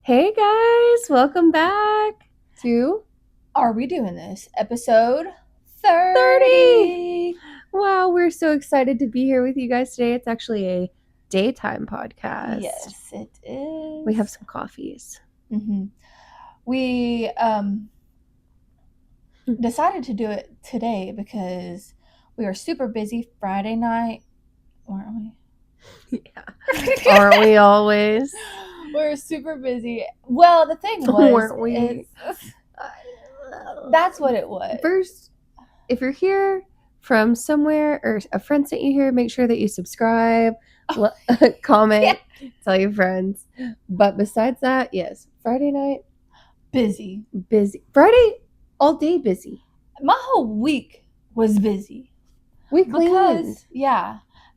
Hey guys, welcome back to Are we doing this? Episode 30. 30. Wow, we're so excited to be here with you guys today. It's actually a daytime podcast. Yes, it is. We have some coffees. Mm-hmm. We decided to do it today because we were super busy Friday night, weren't we? Yeah. Aren't we always? We were super busy. Well, the thing was, Weren't we? That's what it was. First, if you're here from somewhere or a friend sent you here, make sure that you subscribe, comment, tell your friends. But besides that, yes, Friday night, busy. Friday, all day busy. My whole week was busy. We cleaned.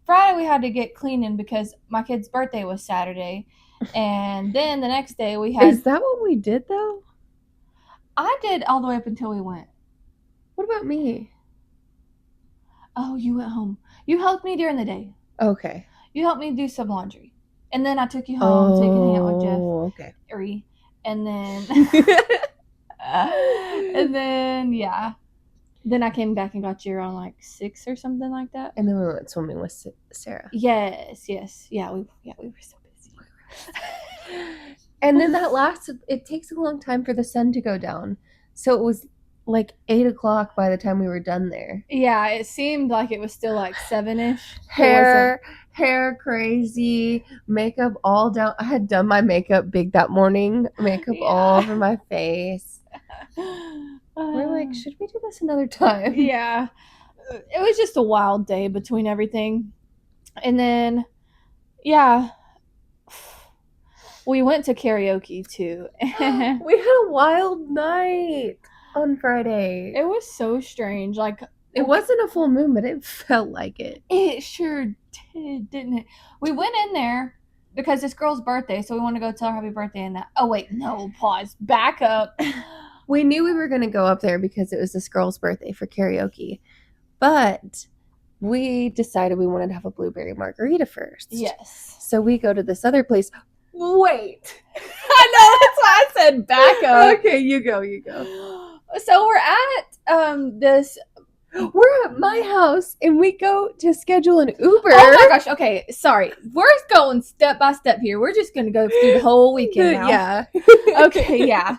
Friday we had to get cleaning because my kid's birthday was Saturday. And then the next day we had... Is that what we did, though? I did all the way up until we went. What about me? Oh, you went home. You helped me during the day. Okay. You helped me do some laundry. And then I took you home so you can hang out with Jeff. Okay. And then... and then, yeah. Then I came back and got you around like 6 or something like that. And then we went swimming with Sarah. Yes. Yeah, we were so busy. And then it takes a long time for the sun to go down. So it was like 8 o'clock by the time we were done there. Yeah, it seemed like it was still like 7-ish. Hair crazy, makeup all down. I had done my makeup big that morning. Makeup all over my face. We're like, should we do this another time? Yeah. It was just a wild day between everything. And then, yeah, we went to karaoke too. We had a wild night on Friday. It was so strange. Like, it wasn't a full moon, but it felt like it. It sure did, didn't it? We went in there because this girl's birthday, so we want to go tell her happy birthday and that. Oh, wait, no, pause. Back up. We knew we were going to go up there because it was this girl's birthday for karaoke. But we decided we wanted to have a blueberry margarita first. Yes. So we go to this other place. Wait. I know, that's why I said back up. Okay, you go. So we're at this... We're at my house, and we go to schedule an Uber. Oh my gosh, okay, sorry. We're going step by step here. We're just going to go through the whole weekend now. Yeah. Okay, yeah.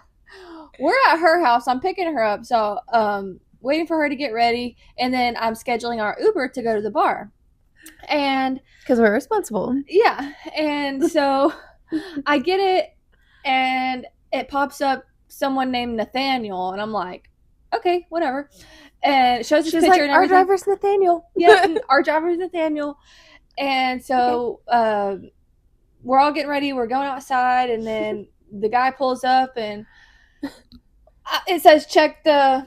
We're at her house. I'm picking her up, so waiting for her to get ready, and then I'm scheduling our Uber to go to the bar. And because we're responsible. Yeah, and so I get it, and it pops up someone named Nathaniel, and I'm like, okay, whatever. And it shows his picture, like, and everything. Our driver's Nathaniel. Yeah, our driver's Nathaniel. And so we're all getting ready. We're going outside, and then the guy pulls up, and it says check the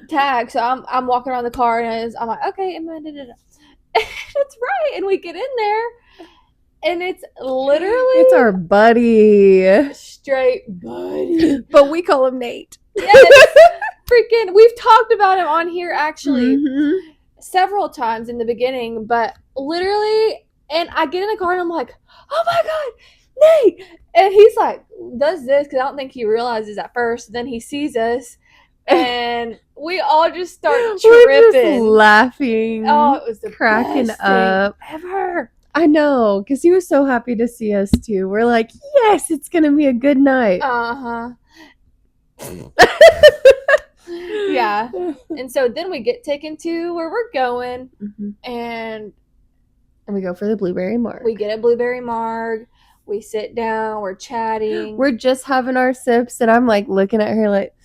tag. So I'm walking around the car, and I'm like, okay, and that's right. And we get in there, and it's literally... It's our buddy. Straight buddy. But we call him Nate. Yes. Freaking, we've talked about him on here actually several times in the beginning, but literally, and I get in the car and I'm like, oh my God, Nate! And he's like, does this, because I don't think he realizes at first. Then he sees us, and we all just start tripping. We're just laughing. Oh, it was the cracking best up. thing ever. I know, because he was so happy to see us too. We're like, yes, it's going to be a good night. Uh-huh. Yeah. And so then we get taken to where we're going, and we go for the blueberry marg. We get a blueberry marg. We sit down. We're chatting. We're just having our sips, and I'm like looking at her like,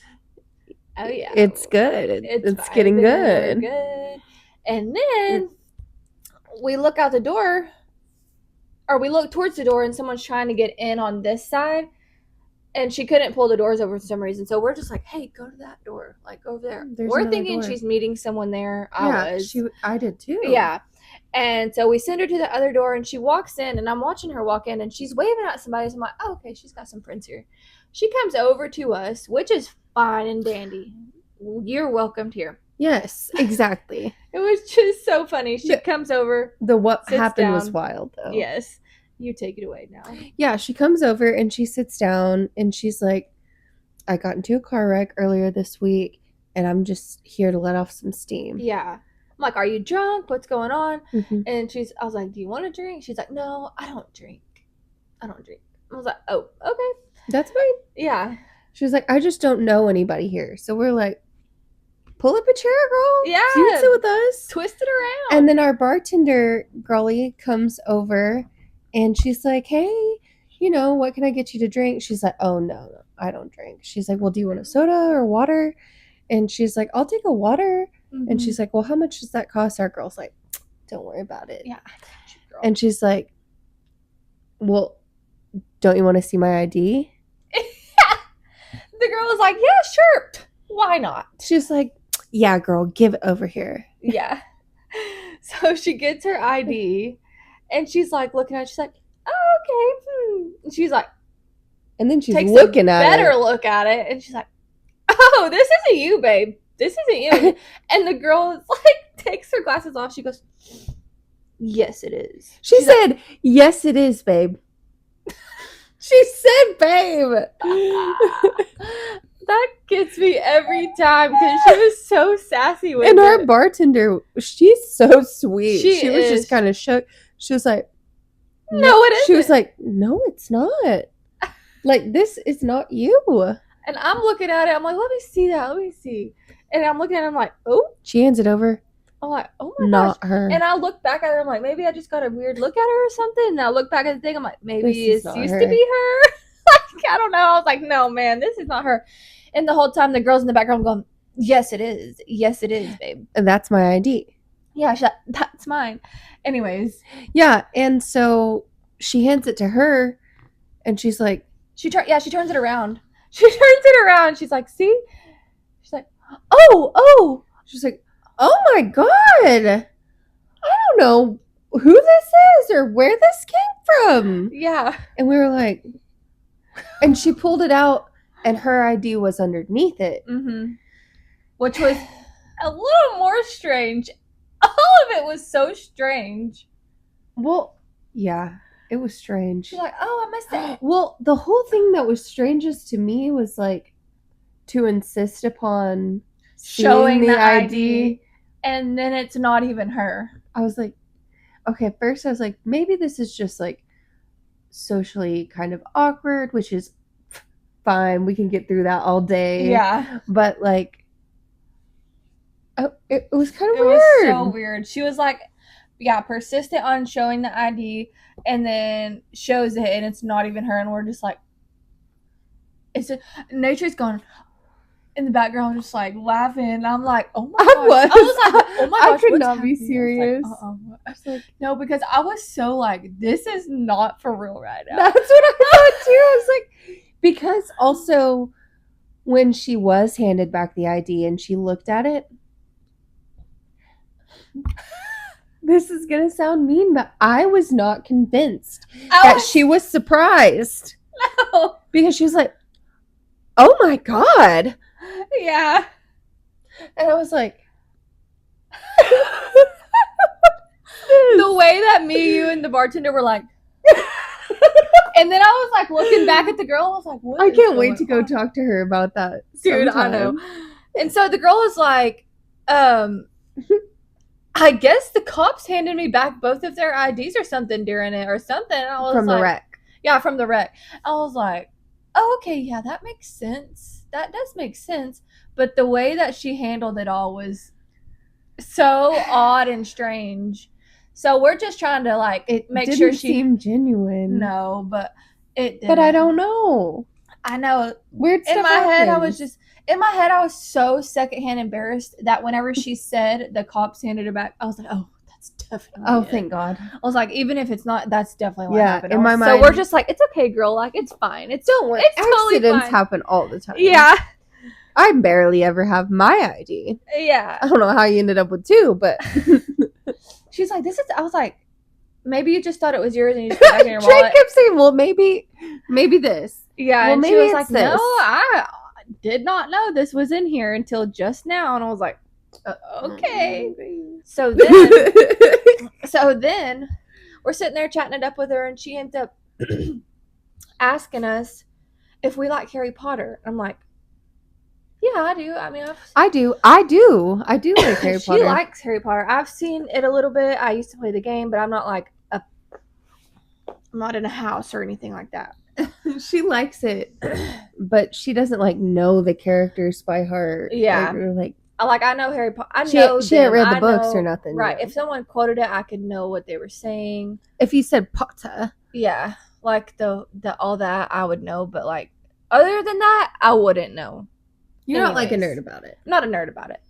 oh yeah, it's good. It's getting good. Good. And then we look out the door, or we look towards the door, and someone's trying to get in on this side. And she couldn't pull the doors over for some reason. So we're just like, hey, go to that door. Like, go over there. We're thinking she's meeting someone there. I did too. Yeah. And so we send her to the other door, and she walks in, and I'm watching her walk in, and she's waving at somebody. So I'm like, oh, okay, she's got some friends here. She comes over to us, which is fine and dandy. You're welcomed here. Yes, exactly. It was just so funny. She comes over. What happened was wild, though. Yes. You take it away now. Yeah, she comes over and she sits down and she's like, I got into a car wreck earlier this week and I'm just here to let off some steam. Yeah. I'm like, are you drunk? What's going on? Mm-hmm. And I was like, do you want to drink? She's like, no, I don't drink. I was like, oh, okay. That's fine. Yeah. She was like, I just don't know anybody here. So we're like, pull up a chair, girl. Yeah. So you can sit with us. Twist it around. And then our bartender girlie comes over and she's like, hey, you know, what can I get you to drink? She's like, oh, no, I don't drink. She's like, well, do you want a soda or water? And she's like, I'll take a water. Mm-hmm. And she's like, well, how much does that cost? Our girl's like, don't worry about it. Yeah, I got you, girl. And she's like, well, don't you want to see my ID? The girl was like, yeah, sure. Why not? She's like, yeah, girl, give it over here. Yeah. So she gets her ID and she's like looking at it. She's like, oh, okay. And she's like, and then she's looking at it. Better look at it. And she's like, oh, this isn't you, babe. This isn't you. And the girl is like, takes her glasses off. She goes, yes, it is. She said, yes, it is, babe. She said, babe. That gets me every time because she was so sassy with it. And our bartender, she's so sweet. She was just kind of shook. She was like, no, it isn't. She was like, no, it's not. Like, this is not you. And I'm looking at it. I'm like, let me see that. Let me see. And I'm looking at it. I'm like, oh. She hands it over. I'm like, oh my gosh. Not her. And I look back at her. I'm like, maybe I just got a weird look at her or something. And I look back at the thing. I'm like, maybe this used to be her. Like, I don't know. I was like, no, man, this is not her. And the whole time, the girls in the background going, yes, it is. Yes, it is, babe. And that's my ID. Yeah, she's like, that's mine. Anyways. Yeah, and so she hands it to her, and she's like... she turns it around. She turns it around. She's like, see? She's like, oh. She's like, oh my God. I don't know who this is or where this came from. Yeah. And we were like... and she pulled it out, and her ID was underneath it. Mm-hmm. Which was a little more strange. All of it was so strange. Well, yeah, it was strange. She's like, oh, I missed it. Well, the whole thing that was strangest to me was like to insist upon showing the ID. And then it's not even her. I was like, okay, at first I was like, maybe this is just like socially kind of awkward, which is fine. We can get through that all day. Yeah. But like, it was kind of weird. It was so weird. She was like, yeah, persistent on showing the ID and then shows it and it's not even her. And we're just like, Nature's gone in the background, just like laughing. And I'm like, oh my gosh. I was like, oh my gosh. I could not be serious. I was like, no, because I was so like, this is not for real right now. That's what I thought too. I was like, because also when she was handed back the ID and she looked at it, this is going to sound mean, but I was not convinced that she was surprised. No. Because she was like, oh my God. Yeah. And I was like, the way that me, you, and the bartender were like, and then I was like looking back at the girl. I was like, what? I can't wait to go talk to her about that. Dude, sometime. I know. And so the girl was like, I guess the cops handed me back both of their IDs or something during it or something. I was from like, the wreck. Yeah, from the wreck. I was like, oh, okay, yeah, that makes sense. That does make sense. But the way that she handled it all was so odd and strange. So we're just trying to like make sure she seemed genuine. No, but it didn't. But I don't know. I know. Weird stuff in my happens. head I was so secondhand embarrassed that whenever she said the cops handed her back, I was like, oh, that's definitely it. Thank God. I was like, even if it's not, that's definitely what happened. In my mind. So we're just like, it's okay, girl. Like, it's fine. Don't worry. It's Accidents totally fine. happen all the time. Yeah. I barely ever have my ID. Yeah. I don't know how you ended up with two, but she's like, I was like, maybe you just thought it was yours and you just put it back in your wallet. Trey kept saying, well, maybe this. Yeah. Well, and maybe she was like, this. no, I did not know this was in here until just now. And I was like, okay. So then we're sitting there chatting it up with her, and she ends up asking us if we like Harry Potter. I'm like, yeah, I do. I mean, I do like Harry she Potter. likes Harry Potter. I've seen it a little bit. I used to play the game, but I'm not like I'm not in a house or anything like that. She likes it, but she doesn't like know the characters by heart. Yeah. I know Harry Potter. I know she ain't read the I books know, or nothing. right? Yeah. If someone quoted it, I could know what they were saying. If you said Potter, yeah, like the all that I would know, but like other than that, I wouldn't know. You're not like a nerd about it. I'm not a nerd about it.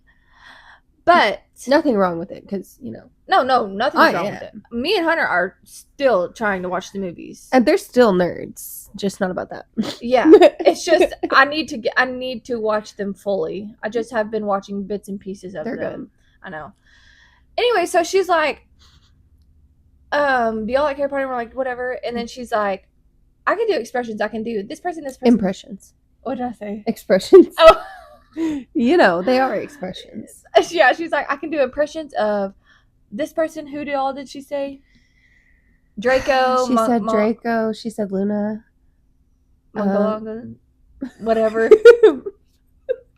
But nothing wrong with it, because no, nothing's wrong with it. Me and Hunter are still trying to watch the movies, and they're still nerds, just not about that. Yeah, it's just I need to watch them fully. I just have been watching bits and pieces of them. Good. I know. Anyway, so she's like, do y'all like Harry Potter? And we're like, whatever. And then she's like, I can do expressions. I can do this person. Impressions. What did I say? Expressions. Oh. You know, they are expressions. Yeah, she's like, I can do impressions of this person. Who did she say? Draco. She said Draco. She said Luna. Whatever.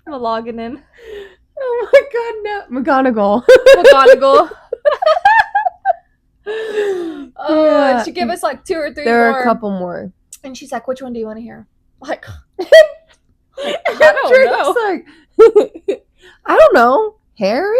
I'm logging in. Oh my god, no. McGonagall. Yeah. She gave us like 2 or 3 there more. Are a couple more. And she's like, which one do you want to hear? Like, I don't know. Like, I don't know. Harry?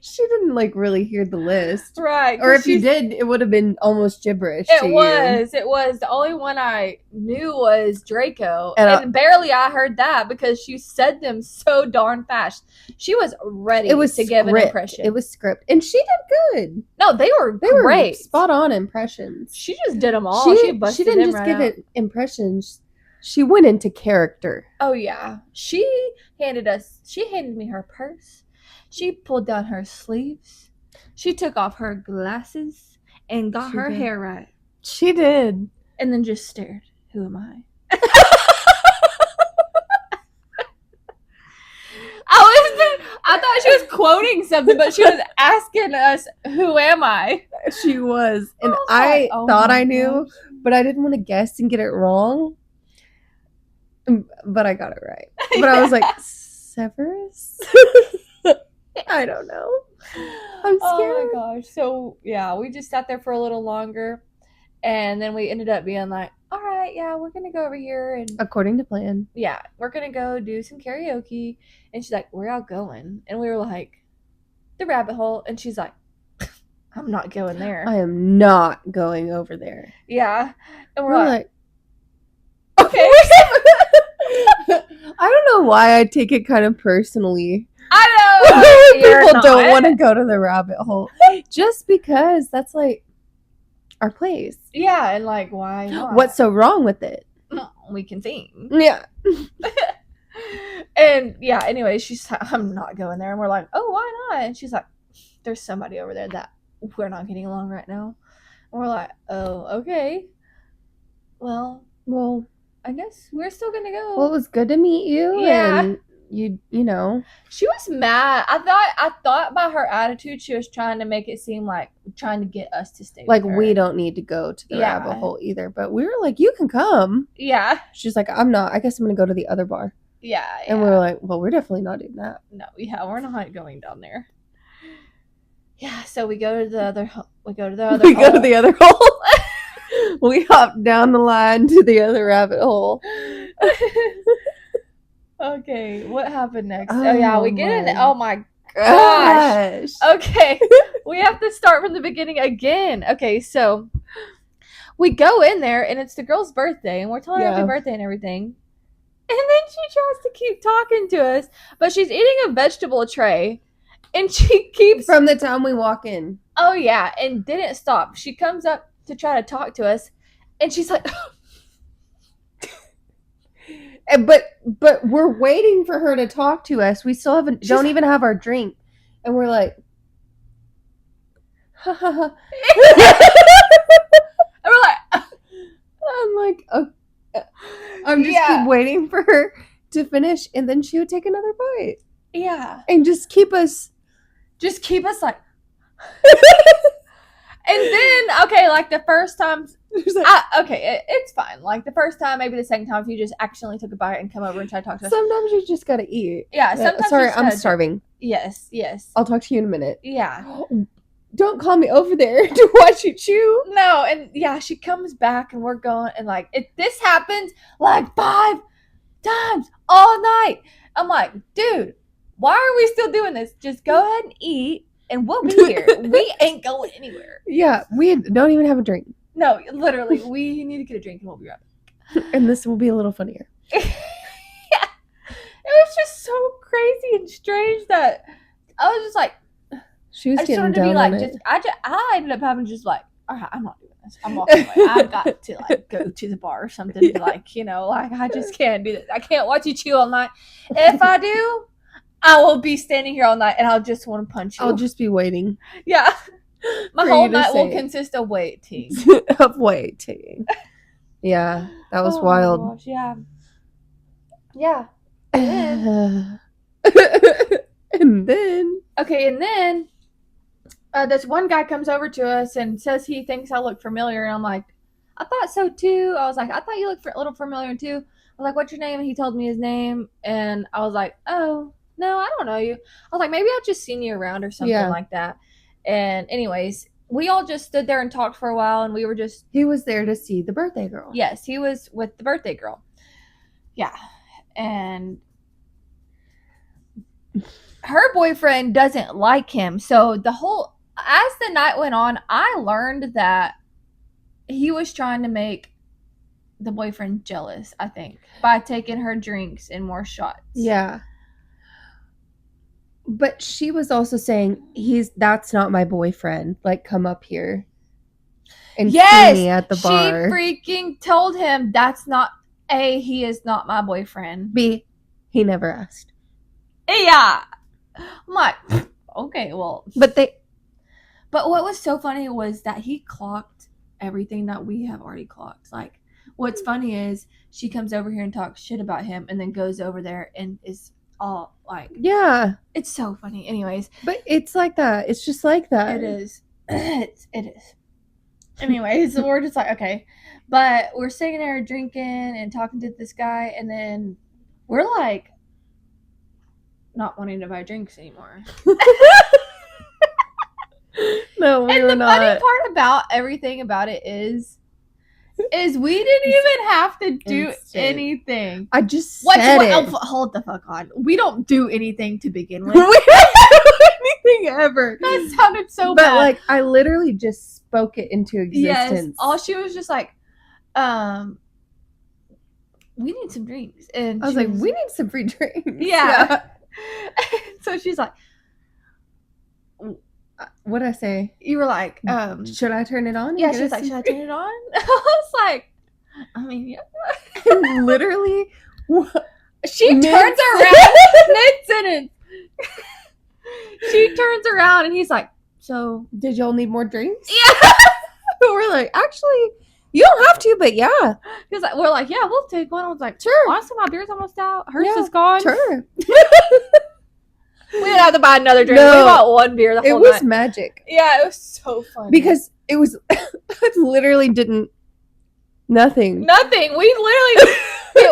She didn't like really hear the list. Right. Or if you did, it would have been almost gibberish. It was. The only one I knew was Draco. And barely I heard that because she said them so darn fast. She was ready to give an impression. It was script. And she did good. No, they were great. Spot on impressions. She just did them all. She didn't just give it impressions. She went into character. Oh yeah. She handed me her purse. She pulled down her sleeves. She took off her glasses and got her hair right. She did. And then just stared. Who am I? I thought she was quoting something, but she was asking us, who am I? She was. And I thought I knew, but I didn't want to guess and get it wrong. But I got it right. But I was like, Severus? I don't know. I'm scared. Oh my gosh. So, yeah, we just sat there for a little longer. And then we ended up being like, all right, yeah, we're going to go over here. And according to plan. Yeah, we're going to go do some karaoke. And she's like, where y'all going? And we were like, the rabbit hole. And she's like, I'm not going there. I am not going over there. Yeah. And we're like okay. I don't know why I take it kind of personally. I know. People don't want to go to the rabbit hole. Just because that's like our place. Yeah, and like, why not? What's so wrong with it? We can sing. Yeah. And yeah, anyway, she's like, I'm not going there. And we're like, oh, why not? And she's like, there's somebody over there that we're not getting along right now. And we're like, oh, okay. Well, I guess we're still gonna go. Well, it was good to meet you. Yeah. And you know. She was mad. I thought by her attitude she was trying to make it seem like trying to get us to stay like with her. We don't need to go to the rabbit hole either. But we were like, you can come. Yeah. She's like, I'm not. I guess I'm gonna go to the other bar. Yeah. And we were like, well, we're definitely not doing that. No, yeah, we're not going down there. Yeah, so we go to the other hole. Go to the other hole. We hop down the line to the other rabbit hole. Okay, what happened next? Oh yeah, we get in. Oh my gosh. Okay, we have to start from the beginning again. Okay, so we go in there and it's the girl's birthday and we're telling her happy birthday and everything. And then she tries to keep talking to us, but she's eating a vegetable tray. And she keeps... From the time we walk in. Oh, yeah, and didn't stop. She comes up to try to talk to us, and she's like... But we're waiting for her to talk to us. We still don't even have our drink. And we're like... and we're like... I'm like... Okay. I'm just keep waiting for her to finish, and then she would take another bite. Yeah. And just keep us like... And then, okay, like the first time, it's fine. Like the first time, maybe the second time, if you just accidentally took a bite and come over and try to talk to us. Sometimes you just gotta eat. Yeah, sometimes. Sorry, I'm starving. Yes. I'll talk to you in a minute. Yeah. Don't call me over there to watch you chew. No, and yeah, she comes back and we're going, and like this happens like 5 times all night. I'm like, dude, why are we still doing this? Just go ahead and eat. And we'll be here. We ain't going anywhere. Yeah, we don't even have a drink. No, literally, we need to get a drink and we'll be right back. And this will be a little funnier. Yeah. It was just so crazy and strange that I was just like, she was getting down to be like, on it. I ended up having just like, all right, I'm not doing this. I'm walking away. I've got to like go to the bar or something. Yeah. Like, like I just can't do this. I can't watch you chew all night. If I do, I will be standing here all night and I'll just want to punch you. I'll just be waiting. Yeah. My whole night will consist of waiting. Yeah, that was wild. My gosh, yeah. Yeah. And then. Okay, and then this one guy comes over to us and says he thinks I look familiar. And I'm like, I thought so too. I was like, I thought you looked a little familiar too. I was like, what's your name? And he told me his name. And I was like, oh. No, I don't know you. I was like, maybe I've just seen you around or something like that. And anyways, we all just stood there and talked for a while, and we were just... He was there to see the birthday girl. Yes, he was with the birthday girl. Yeah. And her boyfriend doesn't like him. So as the night went on, I learned that he was trying to make the boyfriend jealous, I think, by taking her drinks and more shots. Yeah. But she was also saying, that's not my boyfriend. Like, come up here and see me at the bar. She freaking told him that's not, he is not my boyfriend. B, he never asked. Yeah. I'm like, okay, well. But what was so funny was that he clocked everything that we have already clocked. Like, what's funny is she comes over here and talks shit about him and then goes over there and is all like, yeah, it's so funny. Anyways, but it's like that. It's just like that. It is. It is. Anyways, so we're just like, okay, but we're sitting there drinking and talking to this guy, and then we're like not wanting to buy drinks anymore. No, we were not. And the funny part about everything about it is we didn't even have to do anything. I just said it. Hold the fuck on. We don't do anything to begin with. We don't do anything ever. That sounded so bad. But like, I literally just spoke it into existence. Yes. All she was just like, we need some drinks. And I was like, we need some free drinks. Yeah. So she's like, what'd I say? You were like, should I turn it on? Yeah, she's like, should I turn it on? I was like, I mean, yeah. And literally, she turns around mid-sentence. She turns around and he's like, so did y'all need more drinks? Yeah. We're like, actually, you don't have to, but yeah. Because we're like, yeah, we'll take one. I was like, sure. Honestly, my beer's almost out. Hers is gone. Sure. We didn't have to buy another drink. No, we bought one beer the whole night. It was magic. Yeah, it was so funny. Because it was, it literally didn't, nothing. We literally,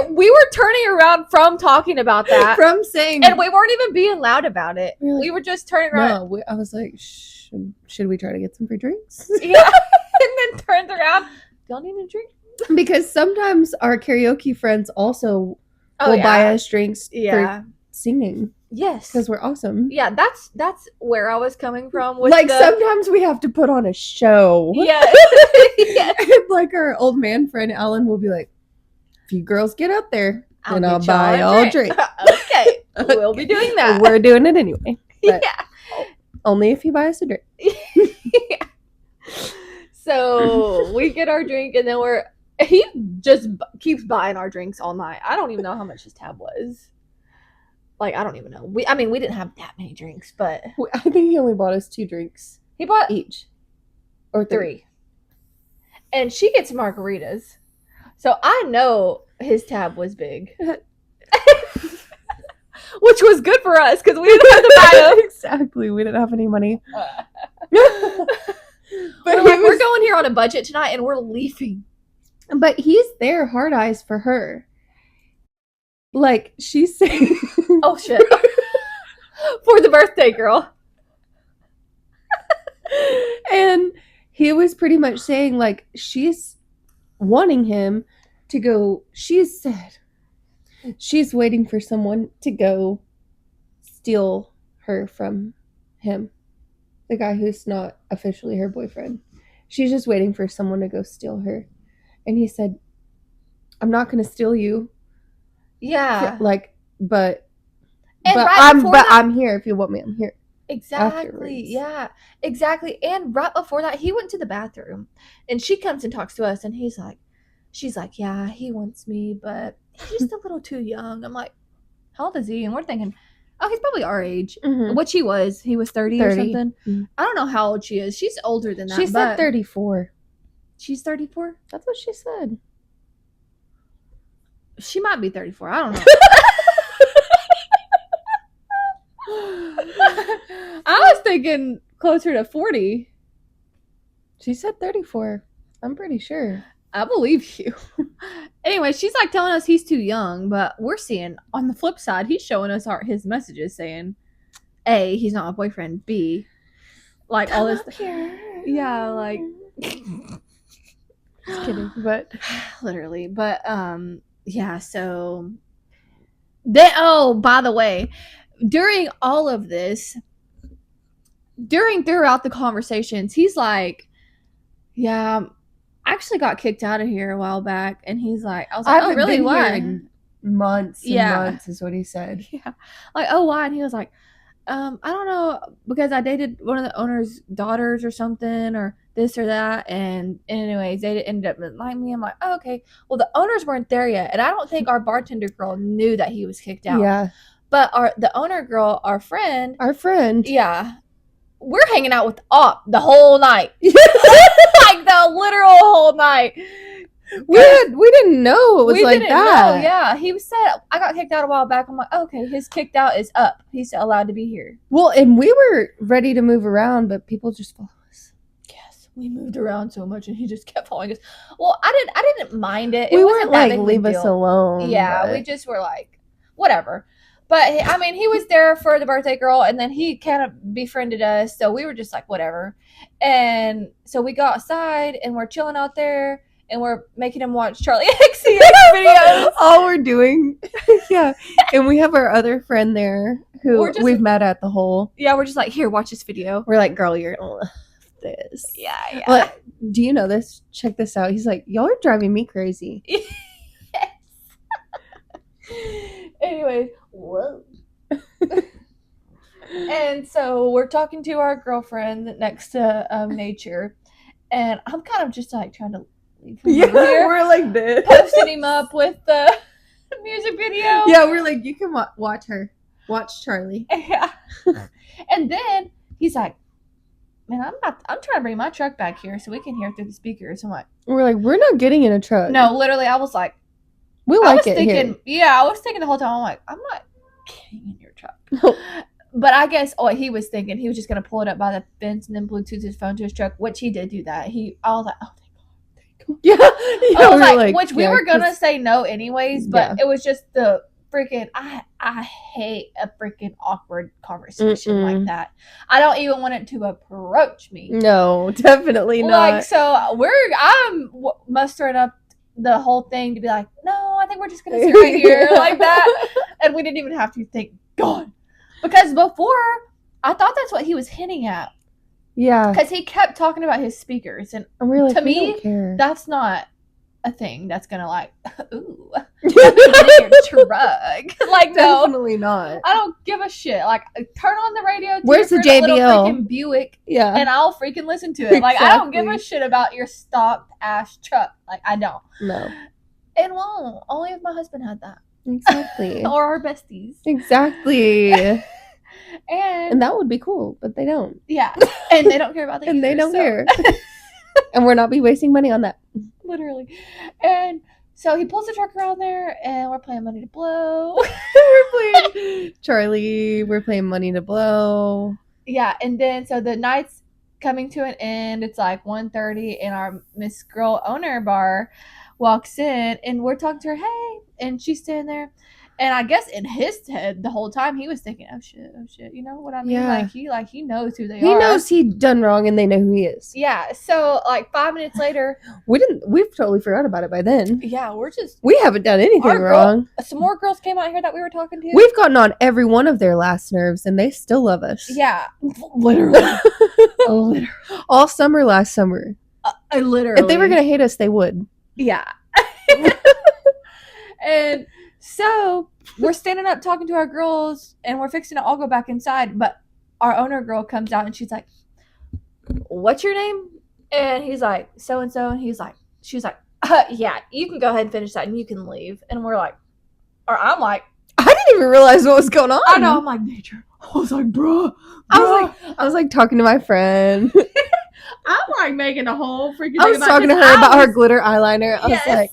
we were turning around from talking about that. From saying. And we weren't even being loud about it. We were just turning around. No, I was like, should we try to get some free drinks? Yeah. And then turns around, y'all need a drink? Because sometimes our karaoke friends also will buy us drinks for singing. Yes, because we're awesome. Yeah, that's where I was coming from. With sometimes we have to put on a show. Yeah, yes. Like our old man friend Alan will be like, "If you girls get up there, then I'll buy y'all a drink." Okay, we'll be doing that. We're doing it anyway. Yeah, only if you buy us a drink. Yeah. So we get our drink, and then he just keeps buying our drinks all night. I don't even know how much his tab was. Like, I don't even know. We didn't have that many drinks, but I think he only bought us 2 drinks. He bought each, or 3. And she gets margaritas, so I know his tab was big, which was good for us because we didn't have to buy them. Exactly, we didn't have any money. But we're going here on a budget tonight and we're leaving. But he's there hard eyes for her. Like, she's saying... Oh, shit. For the birthday girl. And he was pretty much saying, like, she's wanting him to go... She said she's waiting for someone to go steal her from him. The guy who's not officially her boyfriend. She's just waiting for someone to go steal her. And he said, I'm not going to steal you. Yeah. Like, but right I'm here if you want me. I'm here. Exactly. Afterwards. Yeah. Exactly. And right before that, he went to the bathroom and she comes and talks to us and she's like, yeah, he wants me, but he's just a little too young. I'm like, how old is he? And we're thinking, oh, he's probably our age. Mm-hmm. Which he was 30 or something. Mm-hmm. I don't know how old she is. She's older than that. She said 34. She's 34? That's what she said. She might be 34. I don't know. I was thinking closer to 40. She said 34. I'm pretty sure. I believe you. Anyway, she's like telling us he's too young, but we're seeing on the flip side, he's showing us his messages saying, A, he's not my boyfriend. B, like Come all this. Here. Yeah, like. Just kidding, but literally. But yeah. So then, oh, by the way, during all of this, throughout the conversations, he's like, yeah, I actually got kicked out of here a while back. And he's like, I was like, oh, really? Why? Months and months is what he said. Yeah. Like, oh, why? And he was like, I don't know, because I dated one of the owner's daughters or something, or this or that. And anyways, they ended up liking me. I'm like, oh, okay. Well, the owners weren't there yet. And I don't think our bartender girl knew that he was kicked out. Yeah. But the owner girl, our friend. Yeah. We're hanging out with Op the whole night. Like the literal whole night. We didn't know it was like that. Know, yeah. He said, I got kicked out a while back. I'm like, okay, his kicked out is up. He's allowed to be here. Well, and we were ready to move around, but people just follow us. Yes, we moved around so much and he just kept following us. Well, I didn't mind it. We weren't like, leave us alone. Yeah, but... we just were like, whatever. But, I mean, he was there for the birthday girl, and then he kind of befriended us, so we were just like, whatever. And so we go outside, and we're chilling out there, and we're making him watch Charlie XCX videos. All we're doing. Yeah. And we have our other friend there who we've met at the hole. Yeah, we're just like, here, watch this video. We're like, girl, you're gonna love this. Yeah. Well, do you know this? Check this out. He's like, y'all are driving me crazy. Yes. Anyway, whoa. And so we're talking to our girlfriend next to nature, and I'm kind of just like trying to leave him here. We're like this, posting him up with the music video. Yeah, we're like, you can watch her, watch Charlie. Yeah. And then he's like, man, I'm trying to bring my truck back here so we can hear through the speakers. I'm like, we're not getting in a truck. No, literally, I was like, we like it here. Yeah, I was thinking the whole time, I'm like, I'm not getting in your truck. No. But I guess he was thinking he was just gonna pull it up by the fence and then Bluetooth his phone to his truck, which he did do that. I was like, oh thank God. Yeah. I was like, which we were gonna say no anyways, but it was just the freaking I hate a freaking awkward conversation like that. I don't even want it to approach me. No, definitely not. Like, so I'm mustering up the whole thing to be like, no, I think we're just gonna sit right here like that. And we didn't even have to, thank God. Because before, I thought that's what he was hinting at. Yeah. Because he kept talking about his speakers. And we're like, to me, that's not a thing that's going to like, ooh, your truck. Like, no. Definitely not. I don't give a shit. Like, turn on the radio. Where's the JBL? Little freaking Buick. Yeah. And I'll freaking listen to it. Exactly. Like, I don't give a shit about your stocked ass truck. Like, I don't. No. And won't. Only if my husband had that. Exactly. Or our besties. Exactly. and that would be cool, but they don't. Yeah. And they don't care about that. And they don't care. And we're not be wasting money on that. Literally. And so he pulls the truck around there and we're playing Money to Blow. We're playing Charlie. We're playing Money to Blow. Yeah. And then so the nights coming to an end. It's like 1:30, and our Miss Girl owner bar walks in, and we're talking to her, hey, and she's standing there. And I guess in his head the whole time he was thinking, oh shit, you know what I mean? Yeah. He knows who they are. He knows he done wrong and they know who he is. Yeah. So like 5 minutes later, we've totally forgot about it by then. yeah, We haven't done anything wrong. Some more girls came out here that we were talking to. We've gotten on every one of their last nerves and they still love us. Yeah, literally. Literally. All summer last summer. Literally. If they were gonna hate us, they would. Yeah. And so we're standing up talking to our girls, and we're fixing to all go back inside, but our owner girl comes out and she's like, what's your name? And he's like, so and so, and she's like, yeah, you can go ahead and finish that and you can leave. And we're like, or I'm like, I didn't even realize what was going on. I know, I'm like, Nature. I was like, bruh. I was like talking to my friend. I'm like making a whole freaking I was talking to her about her glitter eyeliner. I was like,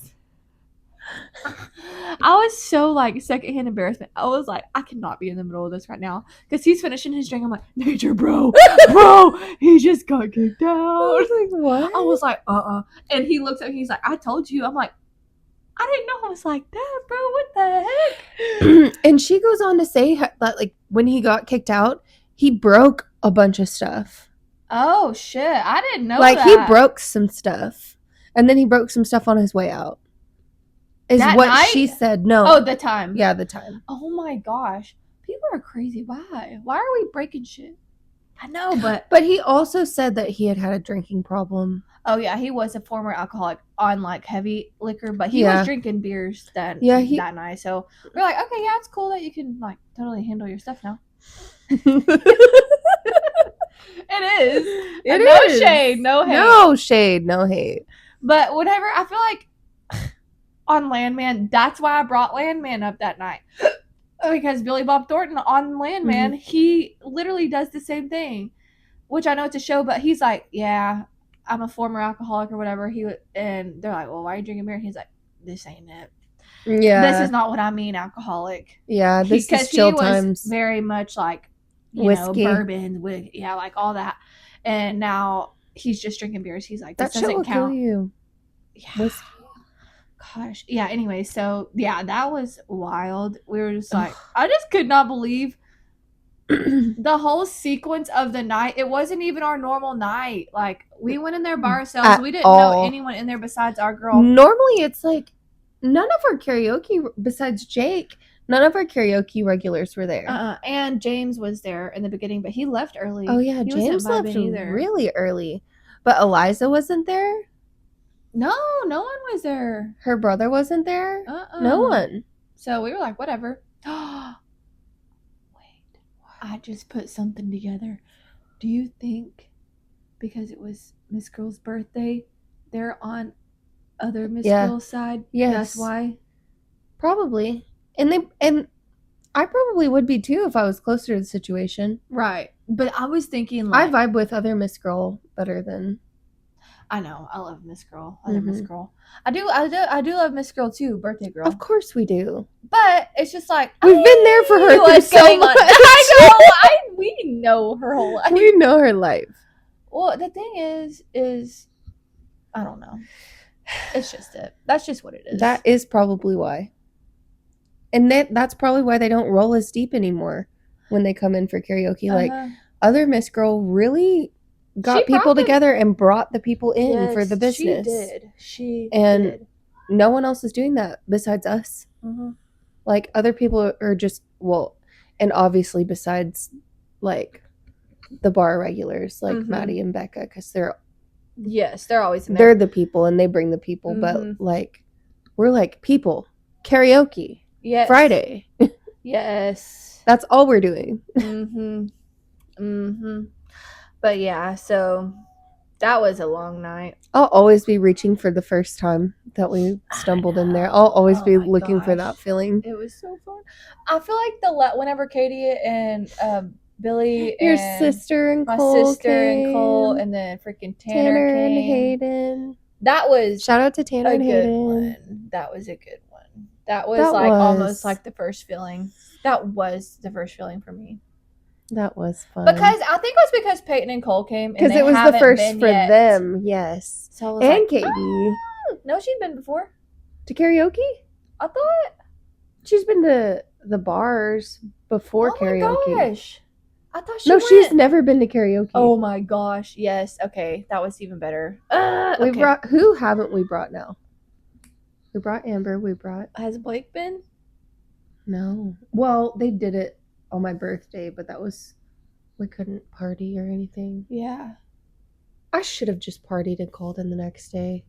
I was so like secondhand embarrassment. I was like, I cannot be in the middle of this right now because he's finishing his drink. I'm like, Nature, bro, he just got kicked out. I was like, what? I was like, and he looks at me. He's like, I told you. I'm like, I didn't know I was like that, bro. What the heck? And she goes on to say that like when he got kicked out, he broke a bunch of stuff. Oh shit! I didn't know. Like he broke some stuff, and then he broke some stuff on his way out. Is that what night? She said. No. Oh, the time. Yeah, the time. Oh my gosh. People are crazy. Why? Why are we breaking shit? I know, but he also said that he had a drinking problem. Oh yeah, he was a former alcoholic on like heavy liquor, but he was drinking beers that night. So we're like, okay, yeah, it's cool that you can like totally handle your stuff now. It is. No shade, no hate. No shade, no hate. But whatever, I feel like on Landman, that's why I brought Landman up that night. Because Billy Bob Thornton on Landman, he literally does the same thing. Which I know it's a show, but he's like, yeah, I'm a former alcoholic or whatever. And they're like, well, why are you drinking beer? And he's like, this ain't it. Yeah. This is not what I mean, alcoholic. Yeah, this is chill times. Very much like, whiskey, bourbon, like all that. And now he's just drinking beers. He's like, this doesn't count. Kill you. Yeah. Whiskey. Gosh. Yeah, anyway, so yeah, that was wild. We were just like, I just could not believe the whole sequence of the night. It wasn't even our normal night. Like, we went in there by ourselves. We didn't know anyone in there besides our girl. Normally, it's like none of our karaoke, besides Jake, none of our karaoke regulars were there. And James was there in the beginning, but he left early. Oh, yeah, James left really early. But Eliza wasn't there? No one was there. Her brother wasn't there? No one. So we were like, whatever. Wait, I just put something together. Do you think because it was Miss Girl's birthday, they're on other Miss Girl's side? Yes. That's why? Probably. And I probably would be too if I was closer to the situation. Right. But I was thinking like, I vibe with other Miss Girl better than... I know. I love Miss Girl. I love Miss Girl. I do love Miss Girl too, birthday girl. Of course we do. But it's just like we've been there for her through so much. I know. We know her whole life. We know her life. Well, the thing is I don't know. It's just it. That's just what it is. That is probably why. And that's probably why they don't roll as deep anymore when they come in for karaoke. Like other Miss Girl really got people together and brought the people in for the business. She did. No one else is doing that besides us. Like other people are just, well, and obviously besides like the bar regulars like Maddie and Becca, because they're always in there. They're the people and they bring the people. But like we're like people karaoke. Yes. Friday. Yes. That's all we're doing. But yeah, so that was a long night. I'll always be reaching for the first time that we stumbled in there. I'll always be looking for that feeling. It was so fun. I feel like whenever Katie and Billy your and sister and my Cole sister came. and Cole and then freaking Tanner and came. Hayden. That was shout out to Tanner and Hayden. One. That was a good one. That was almost like the first feeling. That was the first feeling for me. That was fun. Because I think it was because Peyton and Cole came. Because it was the first for yet. them, yes. So I was and like, Katie. No, she'd been before. To karaoke? I thought. She's been to the bars before karaoke. Oh my gosh. I thought she No, went. she's never been to karaoke. Oh my gosh. Yes. Okay. That was even better. We brought, who haven't we brought now? We brought Amber. We brought. Has Blake been? No. Well, they did it on my birthday, but that was, we couldn't party or anything. Yeah. I should have just partied and called in the next day.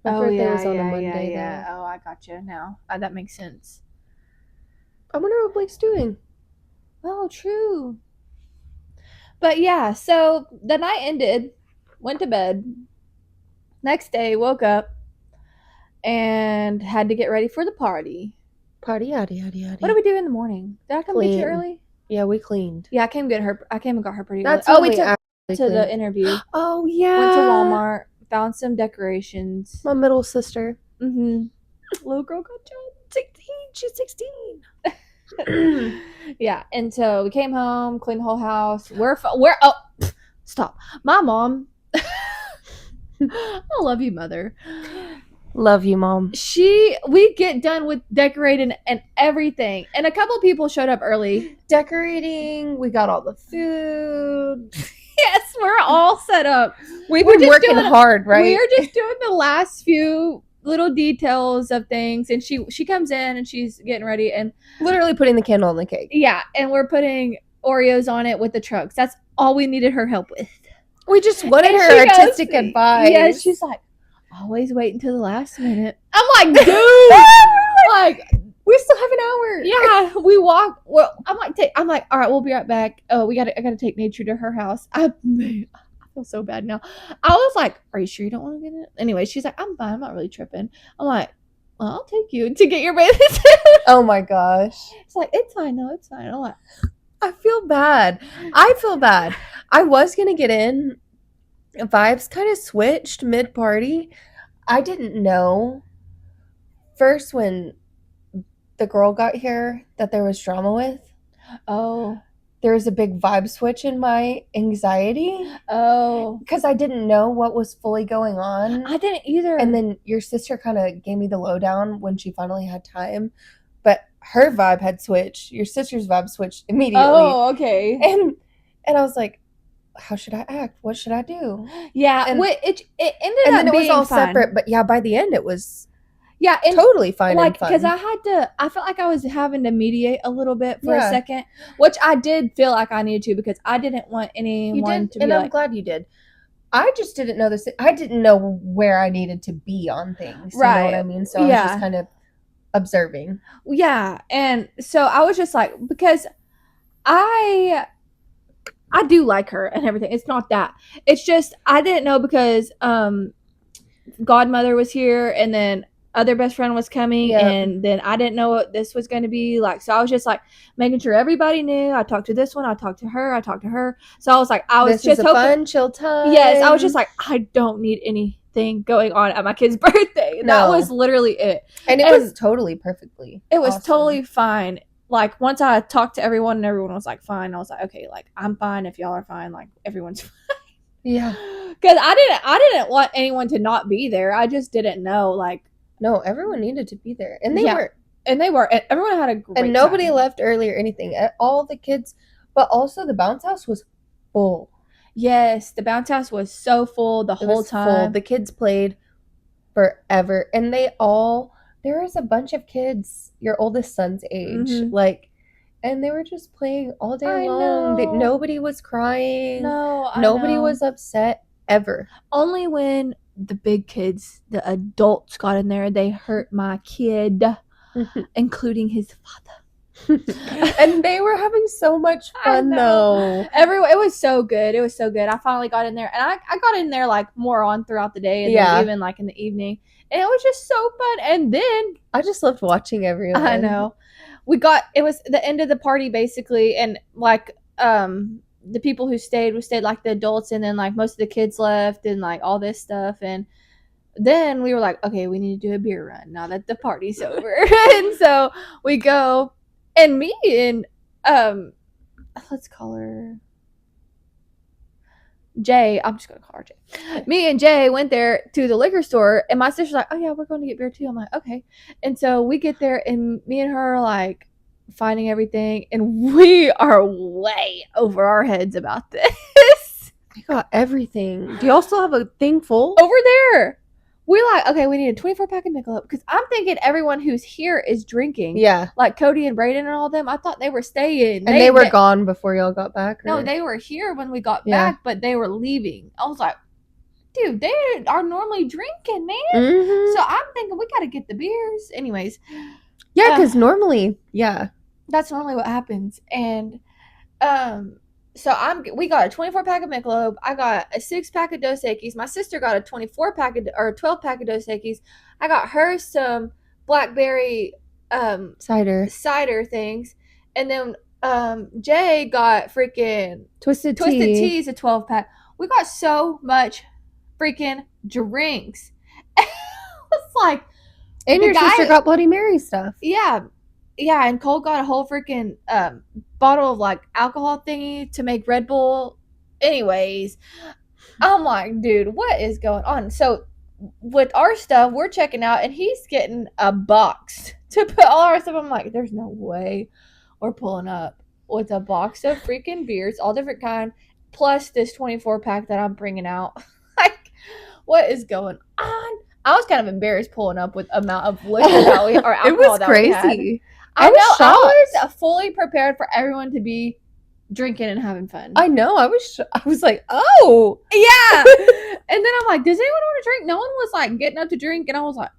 My birthday was on a Monday. Yeah. Oh, I got you now. That makes sense. I wonder what Blake's doing. Oh, true. But yeah, so the night ended, went to bed. Next day, woke up and had to get ready for the party. Party, yada, yada, yada. What did we do in the morning? Did I come get you early? Yeah, we cleaned. Yeah, I came and got her pretty That's early. we took to the interview. Oh, yeah. Went to Walmart, found some decorations. My middle sister. Mm-hmm. Little girl got job. 16. She's 16. Yeah, and so we came home, cleaned the whole house. Stop. My mom. I love you, mother. Love you, Mom. We get done with decorating and everything, and a couple people showed up early. Decorating. We got all the food. Yes, we're all set up. We're working hard, right? We're just doing the last few little details of things, and she comes in and she's getting ready and literally putting the candle on the cake. Yeah, and we're putting Oreos on it with the trucks. That's all we needed her help with. We just wanted her artistic advice. Yeah, she's like, always wait until the last minute. I'm like, dude, like we still have an hour. Yeah, we walk. Well, I'm like, all right, we'll be right back. Oh, I gotta take Nature to her house. I feel so bad now. I was like, are you sure you don't want to get it? Anyway, she's like, I'm fine. I'm not really tripping. I'm like, well, I'll take you to get your bathing suit. Oh my gosh. It's like, it's fine. No, it's fine. I'm like, I feel bad. I was gonna get in. Vibes kind of switched mid-party. I didn't know first when the girl got here that there was drama with. Oh. There was a big vibe switch in my anxiety. Oh. Because I didn't know what was fully going on. I didn't either. And then your sister kind of gave me the lowdown when she finally had time. But her vibe had switched. Your sister's vibe switched immediately. Oh, okay. And I was like, how should I act? What should I do? Yeah, and it ended and up then it being was all fun. separate. But yeah, by the end it was and totally fine. Like, and fun. because I felt like I was having to mediate a little bit for a second, which I did feel like I needed to because I didn't want anyone to be. And I'm glad you did. I just didn't know this. I didn't know where I needed to be on things. You know what I mean? So I was just kind of observing. Yeah, and so I was just like, because I do like her and everything. It's not that. It's just I didn't know because Godmother was here and then other best friend was coming and then I didn't know what this was going to be like. So I was just like making sure everybody knew. I talked to this one. I talked to her. So I was like, this just hoping, fun, chill time. Yes, I was just like, I don't need anything going on at my kid's birthday. No. That was literally it. And it was totally perfectly. It was totally fine. Like, once I talked to everyone and everyone was like, fine, I was like, okay, like, I'm fine if y'all are fine. Like, everyone's fine. Yeah. Because I didn't want anyone to not be there. I just didn't know, like. No, everyone needed to be there. And they were. And they were. And everyone had a great time. And nobody left early or anything. All the kids. But also the bounce house was full. Yes, the bounce house was so full the whole time. Full. The kids played forever. And there was a bunch of kids your oldest son's age. Mm-hmm. Like, and they were just playing all day long. Nobody was crying. Nobody was upset ever. Only when the big kids, the adults got in there, they hurt my kid, including his father. And they were having so much fun though. It was so good. It was so good. I finally got in there, and I got in there like more on throughout the day, and then even like in the evening, and it was just so fun. And then I just loved watching everyone. I know. It was the end of the party basically, and like the people who stayed like the adults, and then like most of the kids left, and like all this stuff, and then we were like, okay, we need to do a beer run now that the party's over. And so we go, and me and let's call her Jay. I'm just gonna call her Jay. Me and Jay went there to the liquor store, and my sister's like, "Oh yeah, we're going to get beer too." I'm like, "Okay." And so we get there, and me and her are like finding everything, and we are way over our heads about this. I got everything. Do y'all still have a thing full? Over there, we're like, okay, we need a 24 pack of Michelob because I'm thinking everyone who's here is drinking. Yeah. Like Cody and Brayden and all of them. I thought they were staying. And they were gone before y'all got back? No, they were here when we got back, but they were leaving. I was like, dude, they are normally drinking, man. Mm-hmm. So I'm thinking we got to get the beers. Anyways. Yeah, because normally, yeah. That's normally what happens. And so we got a 24 pack of Michelob. I got a 6 pack of Dos Equis. My sister got a 24 pack of, or 12 pack of Dos Equis. I got her some blackberry cider things. And then Jay got freaking Twisted Tea's a 12 pack. We got so much freaking drinks. It's like, and your sister got Bloody Mary stuff. Yeah, and Cole got a whole freaking bottle of like alcohol thingy to make Red Bull. Anyways, I'm like, dude, what is going on? So with our stuff, we're checking out, and he's getting a box to put all our stuff. I'm like, there's no way we're pulling up with a box of freaking beers, all different kind, plus this 24 pack that I'm bringing out. Like, what is going on? I was kind of embarrassed pulling up with amount of liquor that we or alcohol. It was that crazy. We had. I was fully prepared for everyone to be drinking and having fun. I know. I was like, oh yeah. And then I'm like, does anyone want to drink? No one was like getting up to drink, and I was like,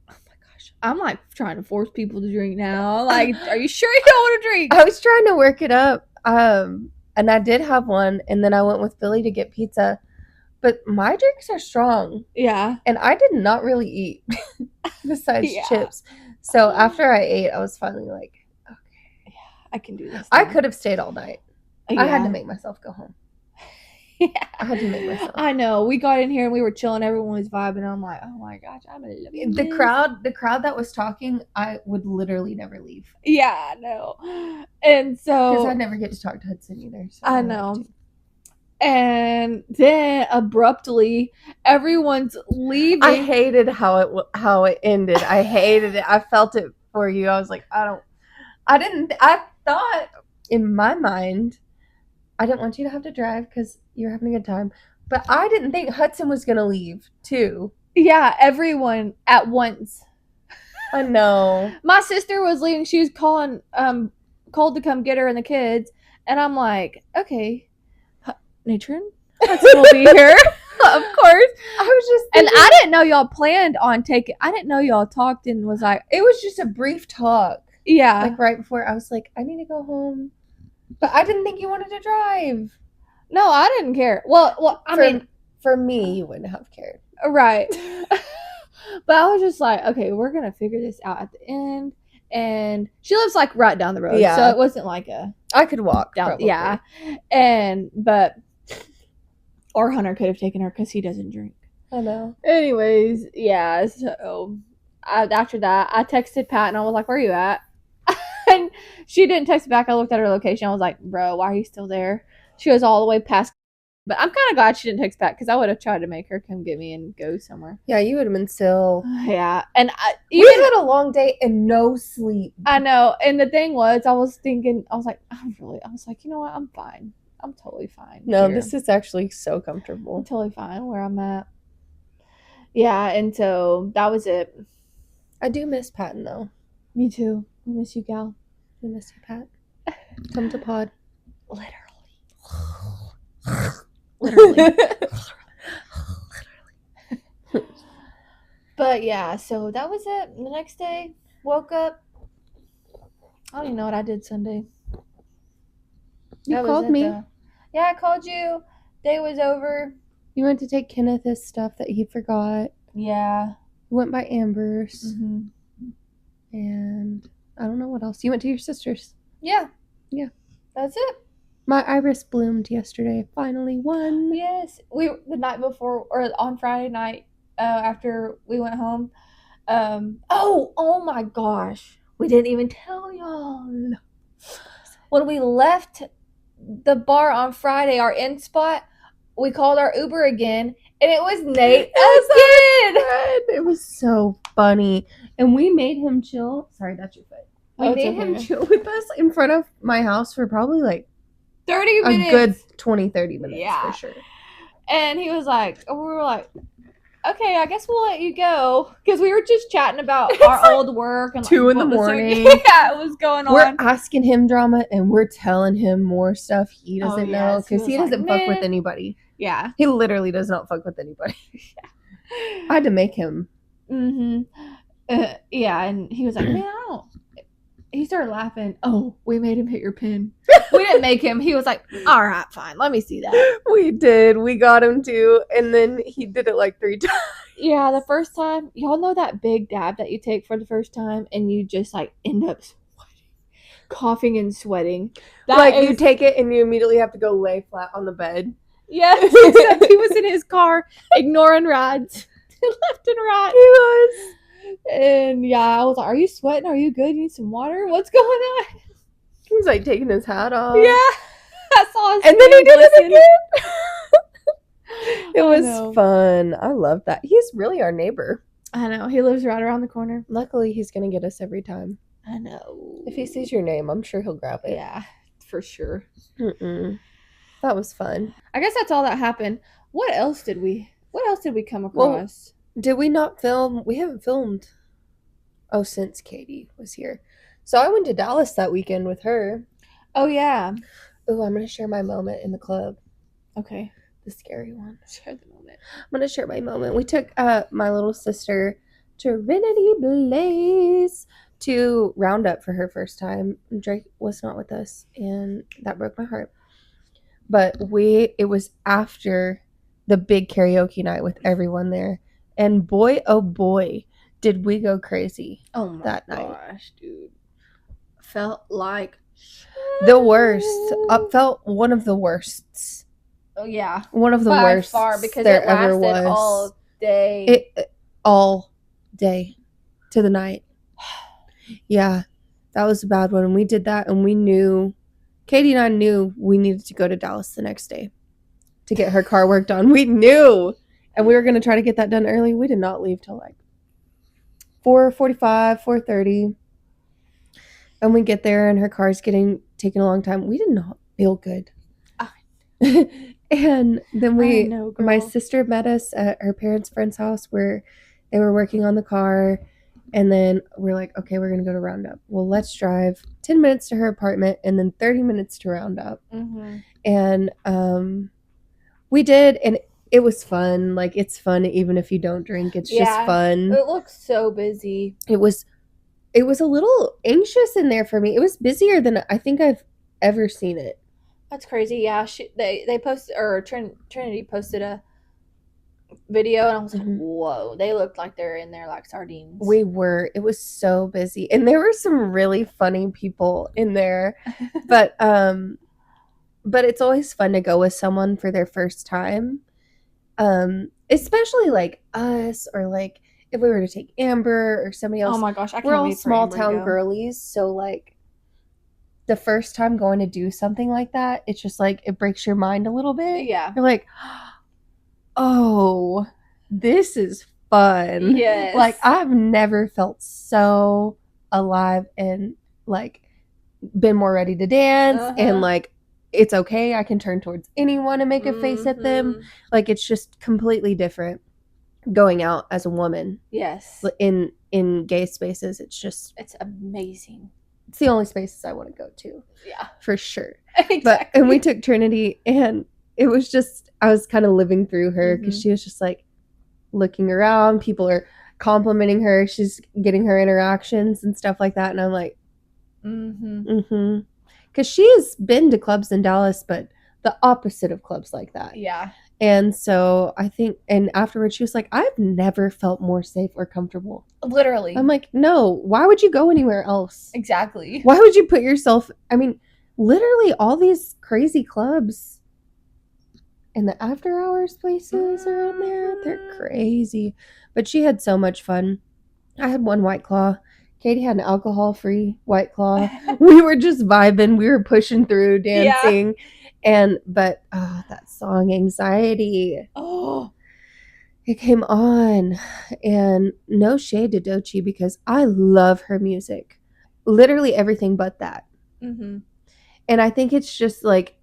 oh my gosh, I'm like trying to force people to drink now. Like, are you sure you don't want to drink? I was trying to work it up, and I did have one, and then I went with Billy to get pizza. But my drinks are strong. Yeah. And I did not really eat besides chips. So after I ate, I was finally like, okay. Yeah, I can do this. I could have stayed all night. Yeah. I had to make myself go home. Yeah. I had to make myself. I know. We got in here and we were chilling. Everyone was vibing. And I'm like, oh my gosh, I'm gonna love it. The crowd that was talking, I would literally never leave. Yeah, I know. And so because I never get to talk to Hudson either. So I know. And then abruptly, everyone's leaving. I hated how it ended. I hated it. I felt it for you. I was like, I thought in my mind, I didn't want you to have to drive because you're having a good time. But I didn't think Hudson was going to leave, too. Yeah, everyone at once. I know. My sister was leaving. She was calling Cole to come get her and the kids. And I'm like, okay, Natron, Hudson will be here. Of course. I was just thinking, and I didn't know y'all planned on taking. I didn't know y'all talked and was like. It was just a brief talk. Yeah. Like right before I was like, I need to go home. But I didn't think you wanted to drive. No, I didn't care. Well, I mean, for me, you wouldn't have cared. Right. But I was just like, okay, we're going to figure this out at the end. And she lives like right down the road. Yeah. So it wasn't like I could walk. Down, probably. Yeah. Or Hunter could have taken her because he doesn't drink. I know. Anyways, yeah. So after that, I texted Pat and I was like, where are you at? And she didn't text back. I looked at her location. I was like, bro, why are you still there? She was all the way past. But I'm kind of glad she didn't text back because I would have tried to make her come get me and go somewhere. Yeah, you would have been still. Yeah. And we had a long day and no sleep. I know. And the thing was, I was like, you know what? I'm fine. I'm totally fine. No, this is actually so comfortable. I'm totally fine where I'm at. Yeah. And so that was it. I do miss Patton though. Me too. I miss you, gal. I miss you, Pat. Come to pod. Literally. But yeah, so that was it. The next day, woke up. I don't even know what I did Sunday. You called me. Yeah, I called you. Day was over. You went to take Kenneth his stuff that he forgot. Yeah. You went by Amber's. Mm-hmm. And I don't know what else. You went to your sister's. Yeah. Yeah. That's it. My iris bloomed yesterday. Finally won. Yes. The night before, or on Friday night, after we went home. Oh my gosh. We didn't even tell y'all. When we left the bar on Friday, our in spot, we called our Uber again, and it was Nate again. It was so funny. And we made him chill. Sorry, that's your foot. We Oh, it's made him okay. chill with us in front of my house for probably like 30 minutes. a good 20-30 minutes Yeah. for sure. And he was like, we were like, okay, I guess we'll let you go. Because we were just chatting about our like old work. And 2 in the what was morning. yeah, it was going We're on. asking him drama and we're telling him more stuff he doesn't know. yes, Because he was doesn't like, fuck with "Meh." anybody. Yeah. He literally does not fuck with anybody. I had to make him. Yeah, and he was like, man, I don't. He started laughing. Oh, we made him hit your pin. We didn't make him. He was like, all right, fine. Let me see that. We did. We got him to. And then he did it like 3 times. Yeah, the first time, y'all know that big dab that you take for the first time and you just like end up sweating, coughing and sweating. You take it and you immediately have to go lay flat on the bed. Yes, except he was in his car ignoring rides left and right. He was. And yeah, I was like, are you sweating? Are you good? You need some water? What's going on? He was like taking his hat off. Yeah. I saw his And then he did glisten. it again. It was fun. I love that. He's really our neighbor. I know. He lives right around the corner. Luckily, he's going to get us every time. I know. If he sees your name, I'm sure he'll grab it. Yeah, for sure. That was fun. I guess that's all that happened. What else did we come across? Did we not film? We haven't filmed. Oh, since Katie was here. So I went to Dallas that weekend with her. Oh, yeah. Oh, I'm going to share my moment in the club. Okay. The scary one. Share the moment. I'm going to share my moment. We took my little sister, Trinity Blaze, to Roundup for her first time. Drake was not with us, and that broke my heart. But it was after the big karaoke night with everyone there. And boy, oh boy, did we go crazy that night. Gosh, dude. Felt like the worst. Felt one of the worsts. Oh, yeah. One of the worst far, because there it lasted ever was. all day. All day to the night. Yeah, that was a bad one. And we did that, and we knew, Katie and I knew we needed to go to Dallas the next day to get her car worked on. We knew. And we were going to try to get that done early. We did not leave till like 4:45, 4:30. And we get there, and her car's taking a long time. We did not feel good. And then my sister met us at her parents' friend's house where they were working on the car. And then we're like, okay, we're going to go to Roundup. Well, let's drive 10 minutes to her apartment and then 30 minutes to Roundup. And we did, and it was fun. Like, it's fun even if you don't drink. It's just fun. It looks so busy. It was a little anxious in there for me. It was busier than I think I've ever seen it. That's crazy. Yeah, they posted, or Trinity posted a video, and I was like, whoa, they looked like they're in there like sardines. We were. It was so busy, and there were some really funny people in there. But it's always fun to go with someone for their first time, especially like us, or like if we were to take Amber or somebody else. Oh my gosh, we're all small town girlies, so like the first time going to do something like that, it's just like it breaks your mind a little bit. Yeah, you're like, oh, this is fun. Yes, like I've never felt so alive and like been more ready to dance, and like it's okay, I can turn towards anyone and make a face at them. Like it's just completely different going out as a woman. Yes, in gay spaces. It's amazing. It's the only spaces I want to go to. Yeah, for sure. Exactly. And we took Trinity, and it was just, I was kind of living through her because she was just like looking around. People are complimenting her. She's getting her interactions and stuff like that. And I'm like, because she has been to clubs in Dallas, but the opposite of clubs like that. Yeah. And so I think, and afterwards she was like, I've never felt more safe or comfortable. Literally. I'm like, no, why would you go anywhere else? Exactly. Why would you put yourself, I mean, literally all these crazy clubs and the after hours places around there, they're crazy. But she had so much fun. I had one White Claw, Katie had an alcohol-free White Claw. We were just vibing. We were pushing through, dancing. But that song, Anxiety. Oh. It came on. And no shade to Doechii because I love her music. Literally everything but that. Mm-hmm. And I think it's just like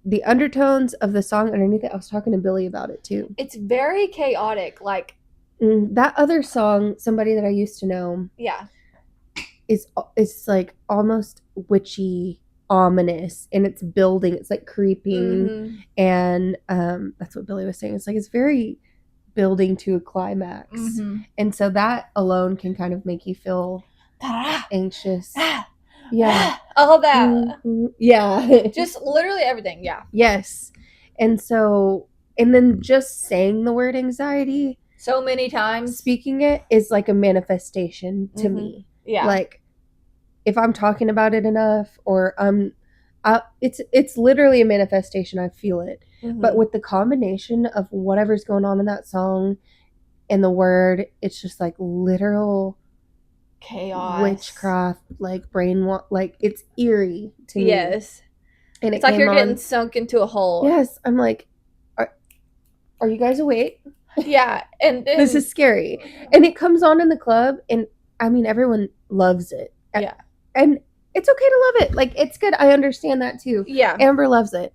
the undertones of the song underneath it. I was talking to Billy about it too. It's very chaotic. Like that other song, Somebody That I Used to Know. Yeah. It's like almost witchy, ominous, and it's building. It's like creeping, Mm-hmm. and that's what Billy was saying. It's like it's very building to a climax, Mm-hmm. and so that alone can kind of make you feel anxious. Yeah, all that. Mm-hmm. Yeah, Just literally everything. Yeah. Yes, and then just saying the word anxiety so many times, speaking it is like a manifestation to me. Yeah. Like if I'm talking about it enough or it's literally a manifestation. I feel it. Mm-hmm. But with the combination of whatever's going on in that song and the word, it's just like literal chaos, witchcraft, like like it's eerie to me. Yes. And it's like you're getting sunk into a hole. Yes. I'm like, are you guys awake? Yeah. And this is scary. And it comes on in the club and I mean everyone loves it. Yeah. And it's okay to love it. Like it's good. I understand that too. Yeah. Amber loves it.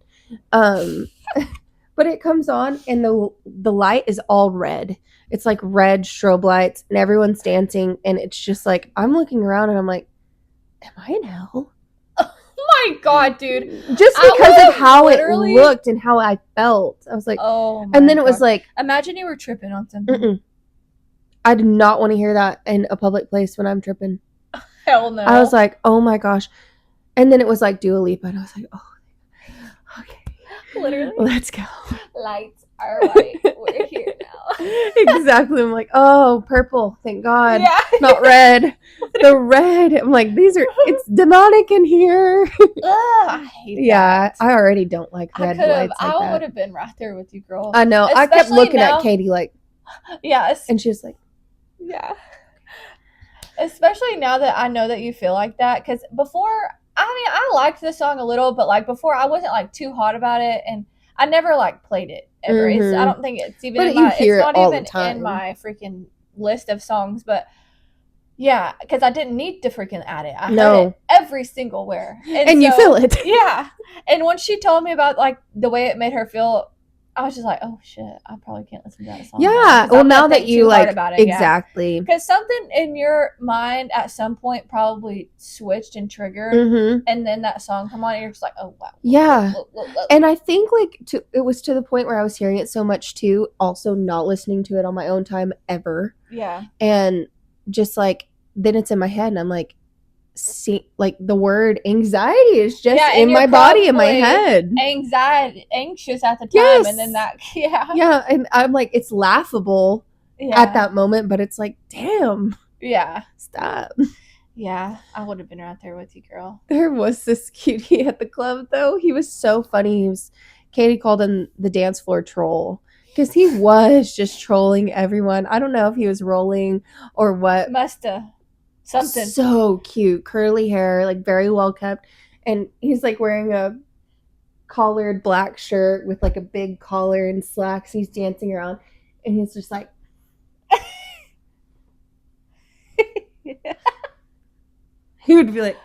But it comes on and the light is all red. It's like red strobe lights and everyone's dancing and it's just like I'm looking around and I'm like, am I in hell? Oh my God, dude. Just because of how it looked and how I felt. I was like, oh my and then God. It was like, imagine you were tripping on something. Mm-mm. I do not want to hear that in a public place when I'm tripping. Hell no. I was like, oh my gosh. And then it was like Dua Lipa and I was like, oh, okay. Literally. Let's go. Lights are white. We're here now. Exactly. I'm like, oh, purple. Thank God. Yeah. Not red. The red. I'm like, it's demonic in here. I hate that. I already don't like red lights like I would have been right there with you, girl. I know. Especially I kept looking at Katie like. Yes. And she was like. Yeah. Especially now that I know that you feel like that. Because before, I mean, I liked the song a little, but like before I wasn't like too hot about it. And I never like played it ever. Mm-hmm. I don't think it's even but in my, it's not even in my freaking list of songs. But yeah, because I didn't need to freaking add it. I heard it every single where. And so, you feel it. Yeah. And when she told me about like the way it made her feel, I was just like, oh shit, I probably can't listen to that song. Yeah, well, now that you like about it, exactly, because something in your mind at some point probably switched and triggered, and then that song come on, and you're just like, oh wow, yeah. And I think like it was to the point where I was hearing it so much too, also not listening to it on my own time ever. Yeah, and just like then it's in my head, and I'm like. See, like the word anxiety is just in my body, in my head. Anxious at the time, and then that, and I'm like, it's laughable at that moment, but it's like, damn, stop. Yeah, I would have been right there with you, girl. There was this cutie at the club, though. He was so funny. Katie called him the dance floor troll because he was just trolling everyone. I don't know if he was rolling or what. Musta. Something. So cute. Curly hair, like very well kept. And he's like wearing a collared black shirt with like a big collar and slacks. He's dancing around. And he's just like. Yeah. He would be like.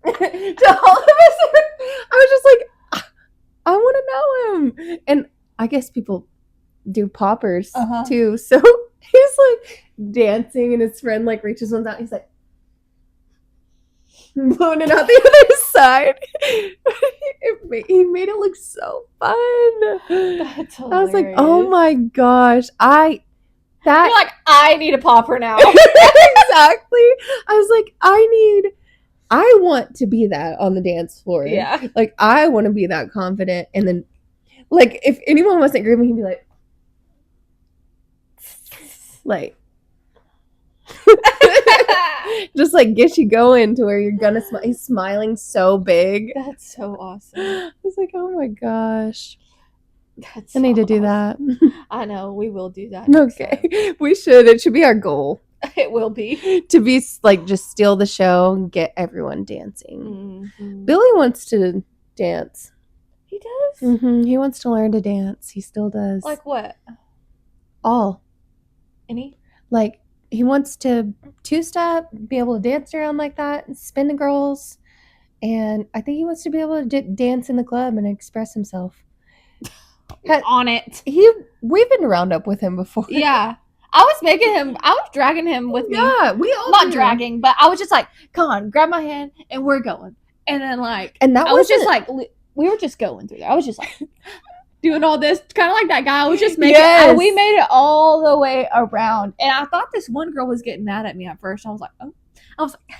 To all of us, I was just like, I want to know him. And I guess people do poppers too. So he's like dancing and his friend like reaches one out. He's like blowing it out the other side. He made it look so fun. That's hilarious. I was like, oh my gosh. You're like, I need a popper now. Exactly. I was like, I want to be that on the dance floor. Yeah. Like I want to be that confident. And then like if anyone wasn't grooving, he'd be like just like get you going to where you're gonna smile. He's smiling so big. That's so awesome. I was like, oh my gosh. That's I need to do awesome. that. I know, we will do that next time. Okay. We should. It should be our goal It will be. to be like just steal the show and get everyone dancing. Mhm. Billy wants to dance. He does? He wants to learn to dance. He still does. Like what? All. Any? Like he wants to two-step, be able to dance around like that, and spin the girls. And I think he wants to be able to dance in the club and express himself. On it. We've been round up with him before. Yeah. I was dragging him with me. Yeah, we all Not do. dragging, but I was just like, come on, grab my hand, and we're going. And then that I was just like, we were just going through there. I was just like doing all this, kind of like that guy. I was just making we made it all the way around. And I thought this one girl was getting mad at me at first. I was like, oh. I was like,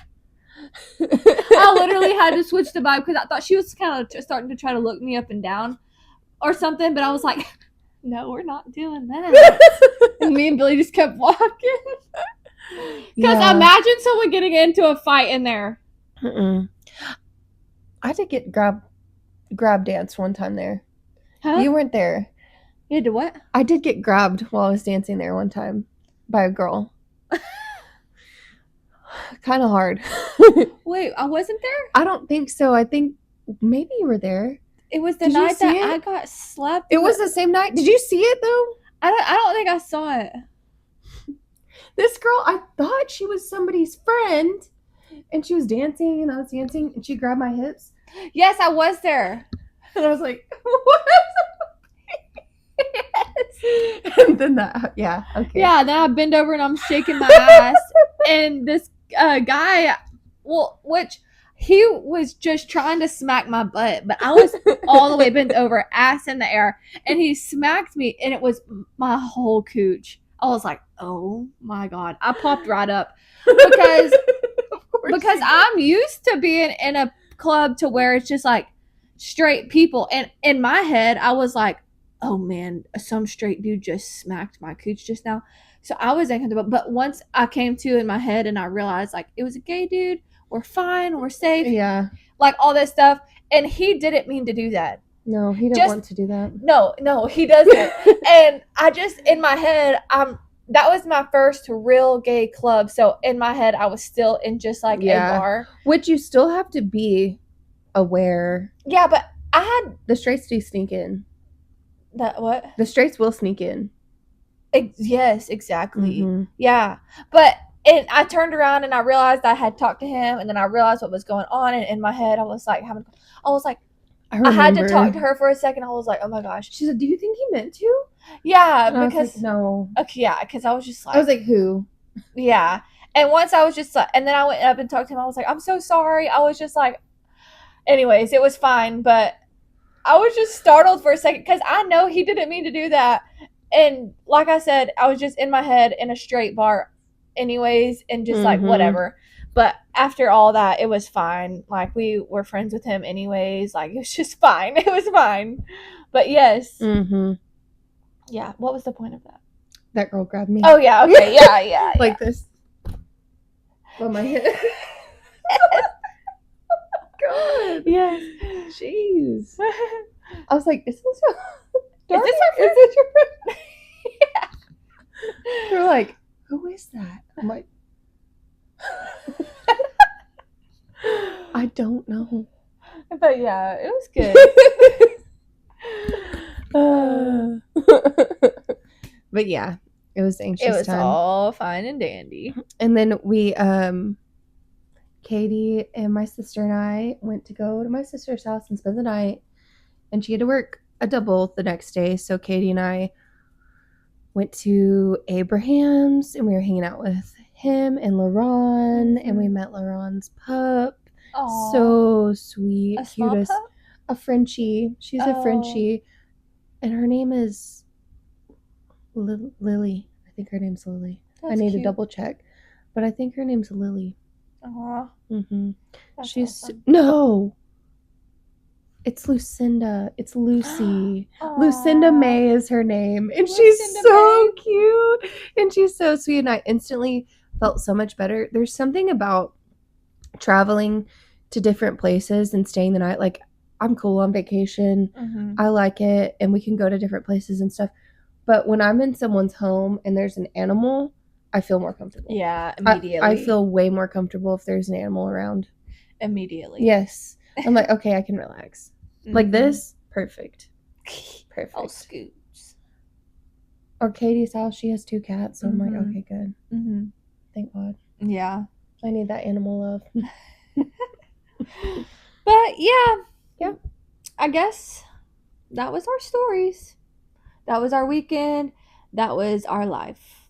I literally had to switch the vibe because I thought she was kind of starting to try to look me up and down or something. But I was like, no, we're not doing that. And me and Billy just kept walking. Because imagine someone getting into a fight in there. I did get grab dance one time there. Huh? You weren't there. You did what? I did get grabbed while I was dancing there one time by a girl. Kind of hard. Wait, I wasn't there? I don't think so. I think maybe you were there. It was the night that I got slapped. It was the same night. Did you see it though? I don't think I saw it. This girl, I thought she was somebody's friend, and she was dancing, and I was dancing, and she grabbed my hips. Yes, I was there. And I was like, what? Yes. And then that, yeah, okay. Yeah, then I bend over and I'm shaking my ass. And this guy, which he was just trying to smack my butt, but I was all the way bent over, ass in the air, and he smacked me, and it was my whole cooch. I was like, oh my God. I popped right up because I'm used to being in a club to where it's just like straight people. And in my head, I was like, oh man, some straight dude just smacked my cooch just now. So I was uncomfortable. But once I came to in my head and I realized like it was a gay dude, we're fine, we're safe. Yeah. Like all this stuff. And he didn't mean to do that. No, he didn't want to do that. No, he doesn't. And I just, in my head, that was my first real gay club. So in my head, I was still in just like a bar. Which you still have to be aware. Yeah, but I had... The straights do sneak in. That what? The straights will sneak in. Yes, exactly. Mm-hmm. Yeah. But I turned around and I realized I had talked to him, and then I realized what was going on. And in my head, I was like, I had to talk to her for a second. I was like, oh my gosh. She said, do you think he meant to? Yeah, and because... Like, no. Okay, yeah, because I was just like... I was like, who? Yeah. And once I was just like... And then I went up and talked to him. I was like, I'm so sorry. I was just like... Anyways, it was fine, but I was just startled for a second because I know he didn't mean to do that. And like I said, I was just in my head in a straight bar anyways, and just like, whatever. But after all that, it was fine. Like, we were friends with him anyways. Like, it was just fine. It was fine. But yes. Mm-hmm. Yeah. What was the point of that? That girl grabbed me. Oh, yeah. Okay. Yeah. Like this. On my head. God. Yes. Jeez. I was like, is this your friend? Yeah. They're like, who is that? I'm like, I don't know. But yeah, it was good. But yeah, it was anxious time. It was all fine and dandy. And then we, Katie and my sister and I went to go to my sister's house and spend the night. And she had to work a double the next day. So Katie and I went to Abraham's and we were hanging out with him and LaRon. And we met LaRon's pup. Aww. So sweet. A small cutest. pup? A Frenchie. She's a Frenchie. And her name is Lily. I think her name's Lily. That's I need cute. to double check. But I think her name's Lily. Aww. Mm-hmm. She's awesome. No. It's Lucinda. It's Lucy. Aww. Lucinda May is her name. And Lucinda she's so May. cute. And she's so sweet. And I instantly felt so much better. There's something about traveling to different places and staying the night. Like, I'm cool on vacation. Mm-hmm. I like it, and we can go to different places and stuff. But when I'm in someone's home and there's an animal, I feel more comfortable. Yeah, immediately. I feel way more comfortable if there's an animal around. Immediately. Yes. I'm like, okay, I can relax. Like this, perfect. Perfect. Oh, Scoots. Or Katie's house, she has 2 cats, so I'm like, okay, good. Mm-hmm. Thank God. Yeah. I need that animal love. But yeah. Yeah. I guess that was our stories. That was our weekend. That was our life.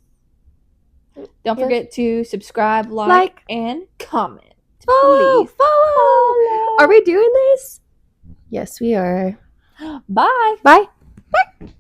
Don't forget to subscribe, like, and comment. Please. Follow. Are we doing this? Yes, we are. Bye. Bye. Bye.